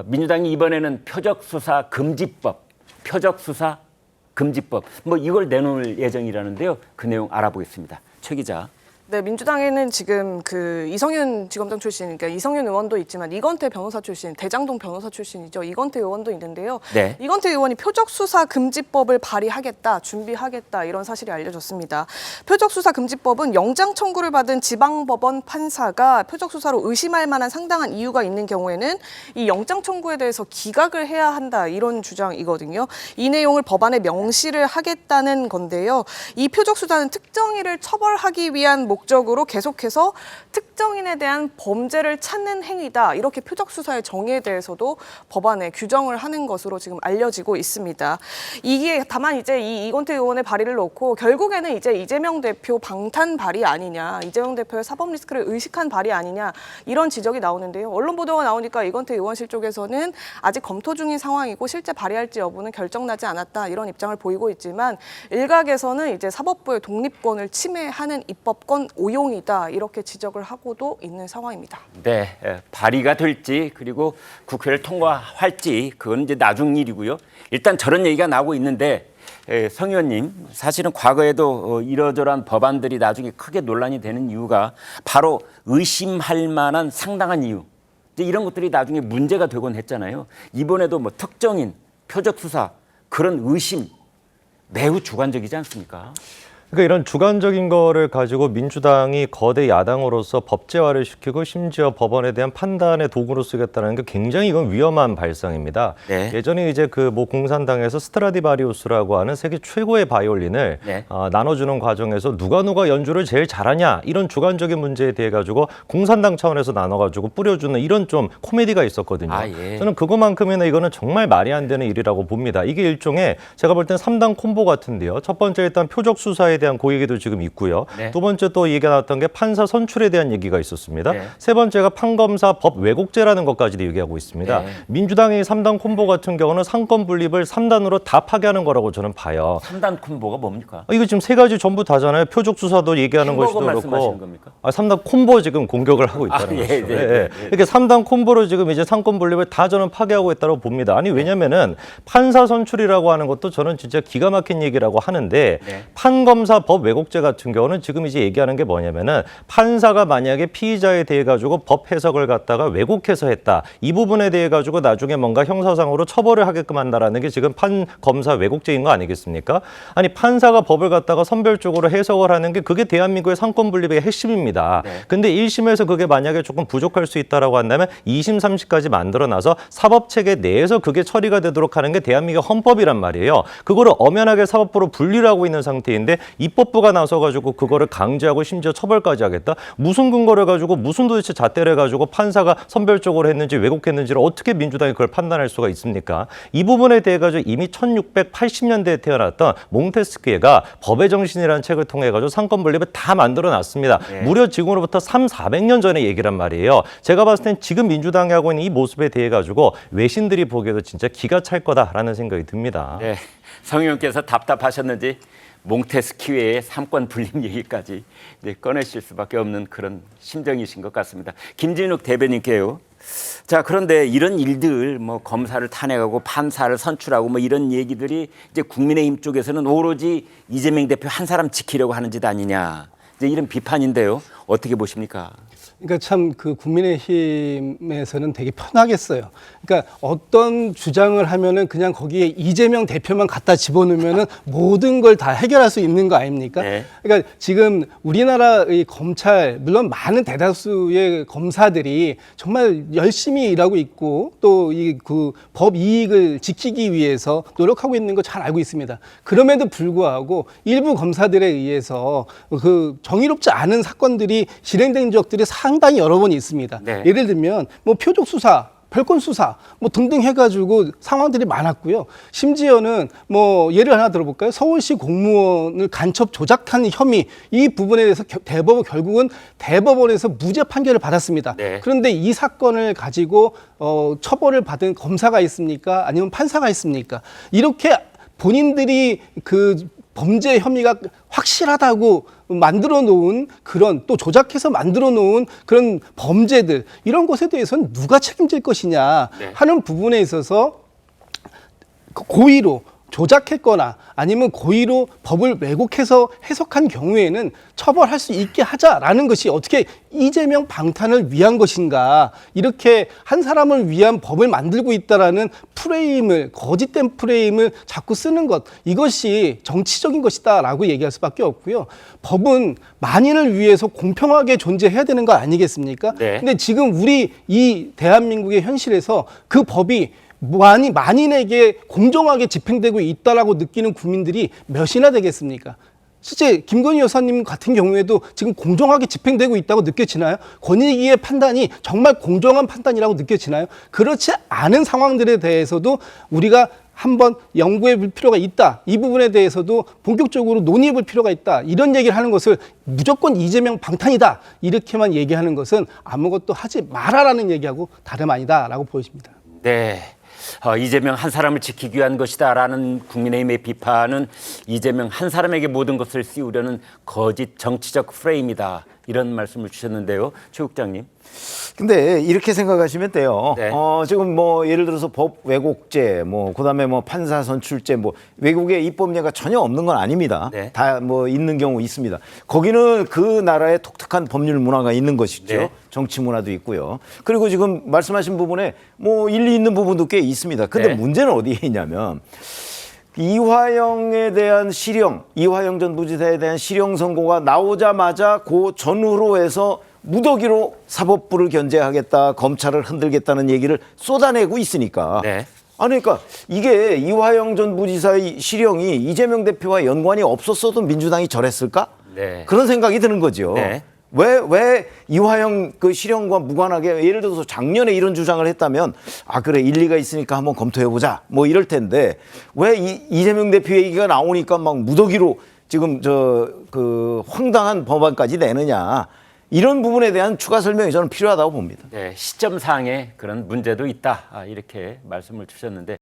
민주당이 이번에는 표적수사 금지법 뭐 이걸 내놓을 예정이라는데요. 그 내용 알아보겠습니다. 최 기자. 네, 민주당에는 지금 그 이성윤 지검장 출신, 그러니까 이성윤 의원도 있지만 이건태 변호사 출신, 대장동 변호사 출신이죠. 이건태 의원도 있는데요. 네. 이건태 의원이 표적수사 금지법을 발의하겠다, 준비하겠다 이런 사실이 알려졌습니다. 표적수사 금지법은 영장 청구를 받은 지방법원 판사가 표적수사로 의심할 만한 상당한 이유가 있는 경우에는 이 영장 청구에 대해서 기각을 해야 한다 이런 주장이거든요. 이 내용을 법안에 명시를 하겠다는 건데요. 이 표적수사는 특정인을 처벌하기 위한 목적으로 계속해서 특정인에 대한 범죄를 찾는 행위다. 이렇게 표적수사의 정의에 대해서도 법안에 규정을 하는 것으로 지금 알려지고 있습니다. 이게 다만 이제 이 이건태 의원의 발의를 놓고 결국에는 이제 이재명 대표 방탄 발의 아니냐, 이재명 대표의 사법 리스크를 의식한 발의 아니냐 이런 지적이 나오는데요. 언론 보도가 나오니까 이건태 의원실 쪽에서는 아직 검토 중인 상황이고 실제 발의할지 여부는 결정나지 않았다 이런 입장을 보이고 있지만 일각에서는 이제 사법부의 독립권을 침해하는 입법권 오용이다 이렇게 지적을 하고도 있는 상황입니다. 네, 발의가 될지 그리고 국회를 통과할지 그건 이제 나중 일이고요. 일단 저런 얘기가 나오고 있는데 성 의원님, 사실은 과거에도 이러저러한 법안들이 나중에 크게 논란이 되는 이유가 바로 의심할 만한 상당한 이유, 이제 이런 것들이 나중에 문제가 되곤 했잖아요. 이번에도 뭐 특정인, 표적수사 그런 의심 매우 주관적이지 않습니까? 그러니까 이런 주관적인 거를 가지고 민주당이 거대 야당으로서 법제화를 시키고 심지어 법원에 대한 판단의 도구로 쓰겠다는 게 굉장히 이건 위험한 발상입니다. 네. 예전에 이제 그 뭐 공산당에서 스트라디바리우스라고 하는 세계 최고의 바이올린을 네. 나눠주는 과정에서 누가 연주를 제일 잘하냐 이런 주관적인 문제에 대해 가지고 공산당 차원에서 나눠가지고 뿌려주는 이런 좀 코미디가 있었거든요. 예. 저는 그것만큼이나 이거는 정말 말이 안 되는 일이라고 봅니다. 이게 일종의 제가 볼 땐 3당 콤보 같은데요. 첫 번째 일단 표적 수사에 대한 그 얘기도 지금 있고요. 네. 두 번째 또 얘기가 나왔던 게 판사 선출에 대한 얘기가 있었습니다. 네. 세 번째가 판검사 법 왜곡죄라는 것까지도 얘기하고 있습니다. 네. 민주당의 3당 콤보 같은 경우는 상권 분립을 3단으로 다 파괴하는 거라고 저는 봐요. 3단 콤보가 뭡니까? 이거 지금 세 가지 전부 다잖아요. 표적 수사도 얘기하는 것이도 말씀하시는 그렇고. 겁니까? 3당 콤보 지금 공격을 하고 있다는 예, 거죠. 네, 네. 이렇게 3당 콤보로 지금 이제 상권 분립을 다 저는 파괴하고 있다고 봅니다. 아니 왜냐면은 판사 선출이라고 하는 것도 저는 진짜 기가 막힌 얘기라고 하는데 네. 판검사 법 왜곡죄 같은 경우는 지금 이제 얘기하는 게 뭐냐면은 판사가 만약에 피의자에 대해 가지고 법 해석을 갖다가 왜곡해서 했다. 이 부분에 대해 가지고 나중에 뭔가 형사상으로 처벌을 하게끔 한다라는 게 지금 판검사 왜곡죄인 거 아니겠습니까? 아니 판사가 법을 갖다가 선별적으로 해석을 하는 게 그게 대한민국의 상권 분립의 핵심입니다. 네. 근데 1심에서 그게 만약에 조금 부족할 수 있다라고 한다면 2심, 3심까지 만들어놔서 사법체계 내에서 그게 처리가 되도록 하는 게 대한민국의 헌법이란 말이에요. 그거를 엄연하게 사법부로 분리를 하고 있는 상태인데 입법부가 나서가지고 그거를 강제하고 심지어 처벌까지 하겠다? 무슨 근거를 가지고 무슨 도대체 잣대를 가지고 판사가 선별적으로 했는지 왜곡했는지를 어떻게 민주당이 그걸 판단할 수가 있습니까? 이 부분에 대해 가지고 이미 1680년대에 태어났던 몽테스키에가 법의 정신이라는 책을 통해 가지고 상권 분립을 다 만들어 놨습니다. 네. 무려 지금으로부터 400년 전의 얘기란 말이에요. 제가 봤을 땐 지금 민주당이 하고 있는 이 모습에 대해 가지고 외신들이 보기에도 진짜 기가 찰 거다라는 생각이 듭니다. 네, 성 의원께서 답답하셨는지 몽테스키웨의 삼권 분립 얘기까지 이제 꺼내실 수밖에 없는 그런 심정이신 것 같습니다. 김진욱 대변인께요. 자, 그런데 이런 일들 뭐 검사를 탄핵하고 판사를 선출하고 뭐 이런 얘기들이 이제 국민의힘 쪽에서는 오로지 이재명 대표 한 사람 지키려고 하는 짓 아니냐, 이제 이런 비판인데요. 어떻게 보십니까? 그러니까 참 그 국민의힘에서는 되게 편하겠어요. 그러니까 어떤 주장을 하면은 그냥 거기에 이재명 대표만 갖다 집어넣으면은 모든 걸 다 해결할 수 있는 거 아닙니까? 네. 그러니까 지금 우리나라의 검찰, 물론 많은 대다수의 검사들이 정말 열심히 일하고 있고 또 이 그 법 이익을 지키기 위해서 노력하고 있는 거 잘 알고 있습니다. 그럼에도 불구하고 일부 검사들에 의해서 그 정의롭지 않은 사건들이 실행된 적들이 상당히 여러 번 있습니다. 네. 예를 들면 뭐 표적 수사, 별건 수사 뭐 등등 해가지고 상황들이 많았고요. 심지어는 뭐 예를 하나 들어볼까요? 서울시 공무원을 간첩 조작한 혐의, 이 부분에 대해서 대법원 결국은 대법원에서 무죄 판결을 받았습니다. 네. 그런데 이 사건을 가지고 처벌을 받은 검사가 있습니까? 아니면 판사가 있습니까? 이렇게 본인들이 그 범죄 혐의가 확실하다고 만들어 놓은 그런 또 조작해서 만들어 놓은 그런 범죄들 이런 것에 대해서는 누가 책임질 것이냐 하는 부분에 있어서 고의로 조작했거나 아니면 고의로 법을 왜곡해서 해석한 경우에는 처벌할 수 있게 하자라는 것이 어떻게 이재명 방탄을 위한 것인가, 이렇게 한 사람을 위한 법을 만들고 있다라는 프레임을, 거짓된 프레임을 자꾸 쓰는 것, 이것이 정치적인 것이다라고 얘기할 수밖에 없고요. 법은 만인을 위해서 공평하게 존재해야 되는 거 아니겠습니까? 네. 근데 지금 우리 이 대한민국의 현실에서 그 법이 만인에게 공정하게 집행되고 있다라고 느끼는 국민들이 몇이나 되겠습니까? 실제 김건희 여사님 같은 경우에도 지금 공정하게 집행되고 있다고 느껴지나요? 권익위의 판단이 정말 공정한 판단이라고 느껴지나요? 그렇지 않은 상황들에 대해서도 우리가 한번 연구해 볼 필요가 있다. 이 부분에 대해서도 본격적으로 논의해 볼 필요가 있다. 이런 얘기를 하는 것을 무조건 이재명 방탄이다. 이렇게만 얘기하는 것은 아무것도 하지 마라라는 얘기하고 다름 아니다라고 보여집니다. 네. 이재명 한 사람을 지키기 위한 것이다라는 국민의힘의 비판은 이재명 한 사람에게 모든 것을 씌우려는 거짓 정치적 프레임이다. 이런 말씀을 주셨는데요. 최 국장님. 근데 이렇게 생각하시면 돼요. 네. 지금 뭐 예를 들어서 법 왜곡죄, 뭐 그다음에 뭐 판사 선출죄, 뭐 외국의 입법례가 전혀 없는 건 아닙니다. 네. 다 뭐 있는 경우 있습니다. 거기는 그 나라의 독특한 법률 문화가 있는 것이죠. 네. 정치 문화도 있고요. 그리고 지금 말씀하신 부분에 뭐 일리 있는 부분도 꽤 있습니다. 근데 네. 문제는 어디에 있냐면 이화영에 대한 실형, 이화영 전 부지사에 대한 실형 선고가 나오자마자 그 전후로 해서 무더기로 사법부를 견제하겠다, 검찰을 흔들겠다는 얘기를 쏟아내고 있으니까. 네. 아니, 그러니까 이게 이화영 전 부지사의 실형이 이재명 대표와 연관이 없었어도 민주당이 저랬을까? 네. 그런 생각이 드는 거죠. 네. 왜 이화영 그 실형과 무관하게 예를 들어서 작년에 이런 주장을 했다면 그래 일리가 있으니까 한번 검토해보자 뭐 이럴 텐데 왜 이재명 대표 얘기가 나오니까 막 무더기로 지금 그 황당한 법안까지 내느냐. 이런 부분에 대한 추가 설명이 저는 필요하다고 봅니다. 네, 시점상에 그런 문제도 있다. 이렇게 말씀을 주셨는데